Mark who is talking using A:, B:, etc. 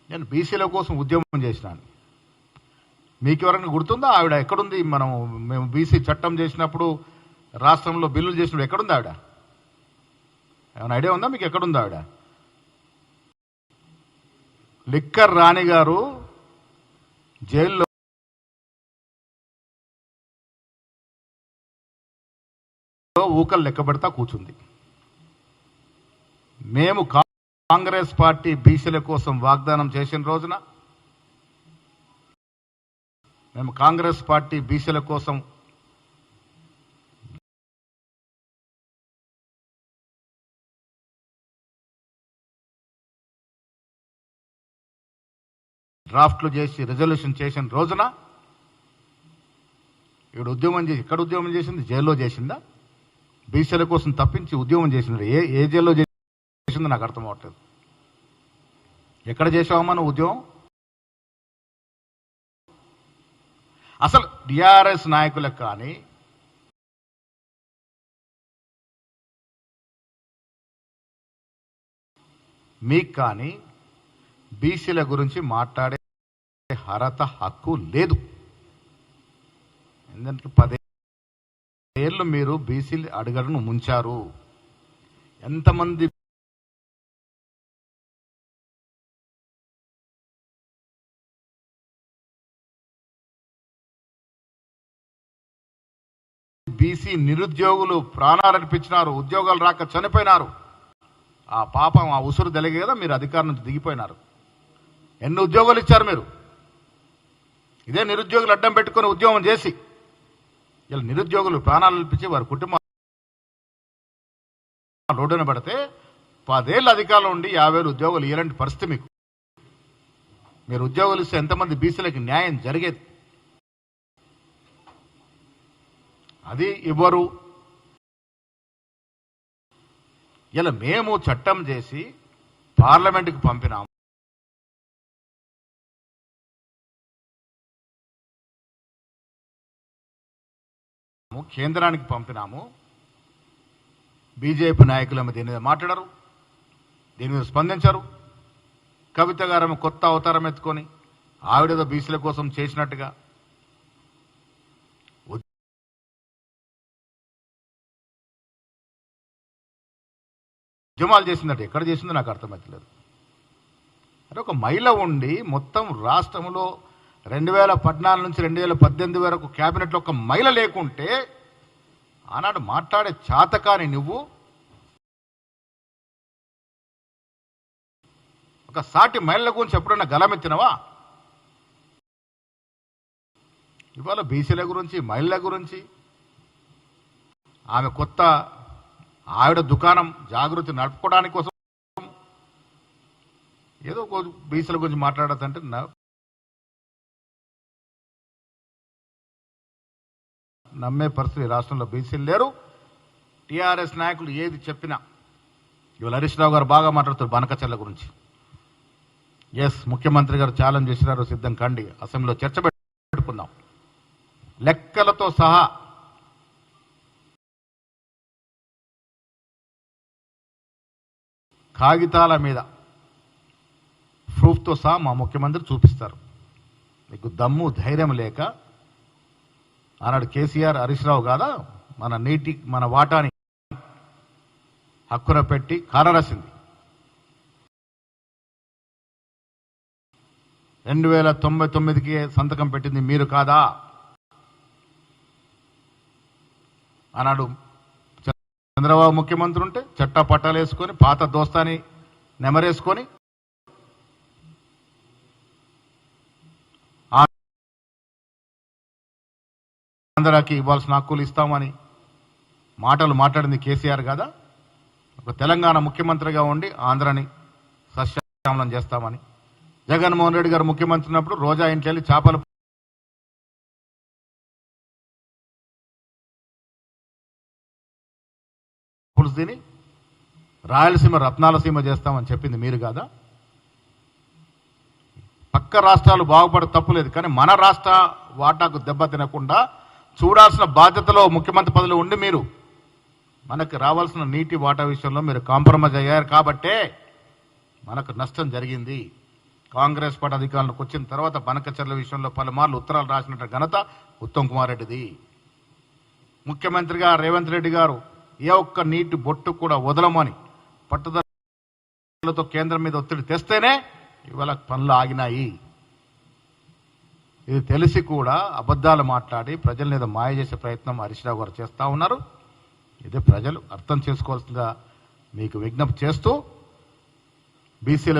A: నేను బీసీల కోసం ఉద్యమం చేసినాను. మీకు ఎవరైనా గుర్తుందా? ఆవిడ ఎక్కడుంది? మేము బీసీ చట్టం చేసినప్పుడు, రాష్ట్రంలో బిల్లులు చేసినప్పుడు ఎక్కడుంది ఆవిడ? ఏమైనా ఐడియా ఉందా మీకు? ఎక్కడుంది ఆవిడ? లిక్కర్ రాణి గారు జైల్లో ఊకలు లెక్క పెడతా కూర్చుంది. మేము కాంగ్రెస్ పార్టీ బీసీల కోసం వాగ్దానం చేసిన రోజున, మేము కాంగ్రెస్ పార్టీ బీసీల కోసం డ్రాఫ్ట్లు చేసి రిజల్యూషన్ చేసిన రోజున ఇక్కడ ఉద్యమం చేసి, ఎక్కడ ఉద్యమం చేసింది? జైల్లో చేసిందా? బీసీల కోసం తప్పించి ఉద్యమం చేసింది ఏ జైల్లో చేసిందో నాకు అర్థం అవట్లేదు. ఎక్కడ చేసావమ్మా నువ్వు ఉద్యమం? అసలు టిఆర్ఎస్ నాయకులకు కానీ, మీకు కానీ బీసీల గురించి మాట్లాడే అర్హత, హక్కు లేదు. ఎందుకంటే 10 ఏళ్ళు మీరు బీసీలు అడుగడును ముంచారు. ఎంతమంది బీసీ నిరుద్యోగులు ప్రాణాలర్పించినారు, ఉద్యోగాలు రాక చనిపోయినారు. ఆ పాపం, ఆ ఉసురు తెలిగే కదా మీరు అధికారం నుంచి దిగిపోయినారు. ఎన్ని ఉద్యోగాలు ఇచ్చారు మీరు? ఇదే నిరుద్యోగులు అడ్డం పెట్టుకొని ఉద్యోగం చేసి ఇలా నిరుద్యోగులు ప్రాణాలు అర్పించి వారి కుటుంబం రోడ్డున పడితే 10 ఏళ్ళు అధికారంలో ఉండి 50,000 ఉద్యోగాలు ఇలాంటి పరిస్థితి మీకు. మీరు ఉద్యోగాలు ఇస్తే ఎంతమంది బీసీలకి న్యాయం జరిగేది? అది ఇవ్వరు. ఇలా మేము చట్టం చేసి పార్లమెంటుకి పంపినాము, కేంద్రానికి పంపినాము. బీజేపీ నాయకులేమో దీని మీద మాట్లాడరు, దీని మీద స్పందించరు. కవిత గారేమో కొత్త అవతారం ఎత్తుకొని ఆవిడేదో బీసీల కోసం చేసినట్టుగా ఉద్యమాలు చేసిందట. ఎక్కడ చేసిందో నాకు అర్థమవుతలేదు. అంటే ఒక మహిళ ఉండి మొత్తం రాష్ట్రంలో 2014 నుంచి 2018 వరకు క్యాబినెట్లో ఒక మహిళ లేకుంటే ఆనాడు మాట్లాడే చాతకాని నువ్వు ఒక సాటి మహిళల గురించి ఎప్పుడన్నా గలమెత్తినవా? ఇవాళ బీసీల గురించి, మహిళల గురించి, ఆమె కొత్త ఆవిడ దుకాణం జాగృతి నడుపుకోవడానికి కోసం ఏదో బీసీల గురించి మాట్లాడదంటే నమ్మే పరిస్థితి రాష్ట్రంలో బీసీలు లేరు. టీఆర్ఎస్ నాయకులు ఏది చెప్పినా, ఇవాళ హరీష్ రావు గారు బాగా మాట్లాడుతారు బనకచెర్ల గురించి. ఎస్, ముఖ్యమంత్రి గారు ఛాలెంజ్ చేసినారు, సిద్ధం కండి, అసెంబ్లీలో చర్చ పెట్టుకుందాం. లెక్కలతో సహా కాగితాల మీద ప్రూఫ్తో సహా మా ముఖ్యమంత్రి చూపిస్తారు. మీకు దమ్ము ధైర్యం లేక ఆనాడు కేసీఆర్, హరీష్ రావు కాదా మన వాటాని హక్కున పెట్టి కారరాసింది. 2099కి సంతకం పెట్టింది మీరు కాదా? ఆనాడు చంద్రబాబు ముఖ్యమంత్రి ఉంటే చట్టా పట్టాలు వేసుకొని పాత దోస్తాని నెమరేసుకొని ఆంధ్రాకి ఇవ్వాల్సిన హక్కులు ఇస్తామని మాటలు మాట్లాడింది కేసీఆర్ కదా? ఒక తెలంగాణ ముఖ్యమంత్రిగా ఉండి ఆంధ్రాని సస్యశ్యామలం చేస్తామని. జగన్మోహన్ రెడ్డి గారు ముఖ్యమంత్రి ఉన్నప్పుడు రోజా ఇంట్లో వెళ్ళి చేపలు పులుసు తిని రాయలసీమ రత్నాలసీమ చేస్తామని చెప్పింది మీరు కాదా? పక్క రాష్ట్రాలు బాగుపడే తప్పులేదు, కానీ మన రాష్ట్ర వాటాకు దెబ్బ తినకుండా చూడాల్సిన బాధ్యతలో ముఖ్యమంత్రి పదవిలో ఉండి మీరు మనకు రావాల్సిన నీటి వాటా విషయంలో మీరు కాంప్రమైజ్ అయ్యారు కాబట్టే మనకు నష్టం జరిగింది. కాంగ్రెస్ పార్టీ అధికారంలోకి వచ్చిన తర్వాత బనకచర్ల విషయంలో పలుమార్లు ఉత్తరాలు రాసినట్టు ఘనత ఉత్తమ్ కుమార్ రెడ్డిది. ముఖ్యమంత్రిగా రేవంత్ రెడ్డి గారు ఏ ఒక్క నీటి బొట్టు కూడా వదలమని పట్టుదలతో కేంద్రం మీద ఒత్తిడి తెస్తేనే ఇవాళ పనులు ఆగినాయి. ఇది తెలిసి కూడా అబద్ధాలు మాట్లాడి ప్రజల మీద మాయ చేసే ప్రయత్నం హరీష్ రావు గారు చేస్తూ ఉన్నారు. ఇది ప్రజలు అర్థం చేసుకోవాల్సిందిగా మీకు విజ్ఞప్తి చేస్తూ బీసీల